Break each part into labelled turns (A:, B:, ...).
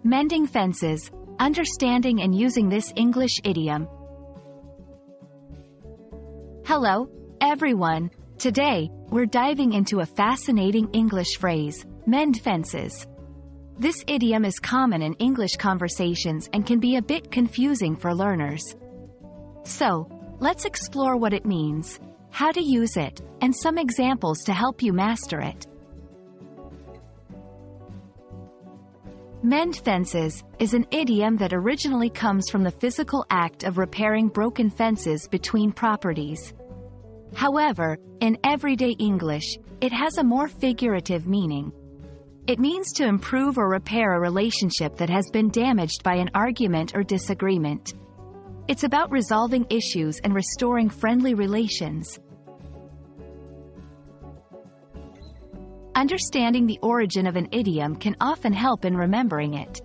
A: Mending Fences, understanding and using this English idiom. Hello, everyone. Today, we're diving into a fascinating English phrase, mend fences. This idiom is common in English conversations and can be a bit confusing for learners. So, let's explore what it means, how to use it, and some examples to help you master it. Mend fences is an idiom that originally comes from the physical act of repairing broken fences between properties. However, in everyday English, it has a more figurative meaning. It means to improve or repair a relationship that has been damaged by an argument or disagreement. It's about resolving issues and restoring friendly relations. Understanding the origin of an idiom can often help in remembering it.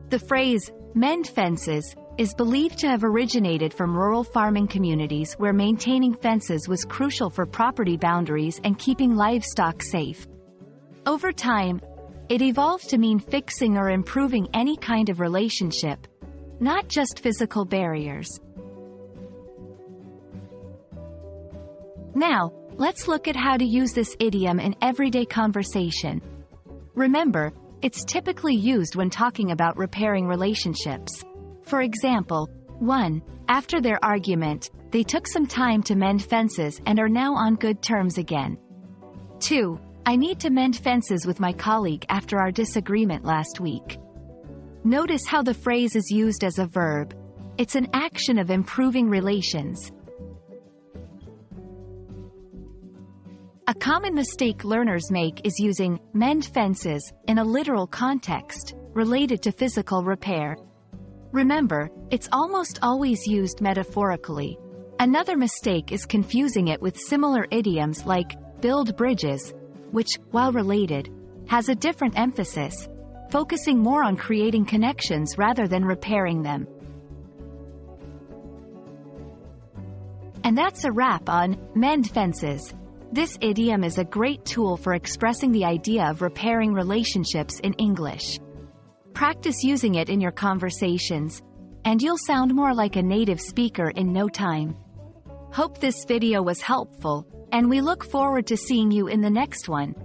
A: The phrase, mend fences, is believed to have originated from rural farming communities where maintaining fences was crucial for property boundaries and keeping livestock safe. Over time, it evolved to mean fixing or improving any kind of relationship, not just physical barriers. Now, let's look at how to use this idiom in everyday conversation. Remember, it's typically used when talking about repairing relationships. For example, 1. After their argument, they took some time to mend fences and are now on good terms again. 2. I need to mend fences with my colleague after our disagreement last week. Notice how the phrase is used as a verb. It's an action of improving relations. A common mistake learners make is using mend fences in a literal context, related to physical repair. Remember, it's almost always used metaphorically. Another mistake is confusing it with similar idioms like build bridges, which, while related, has a different emphasis, focusing more on creating connections rather than repairing them. And that's a wrap on mend fences. This idiom is a great tool for expressing the idea of repairing relationships in English. Practice using it in your conversations, and you'll sound more like a native speaker in no time. Hope this video was helpful, and we look forward to seeing you in the next one.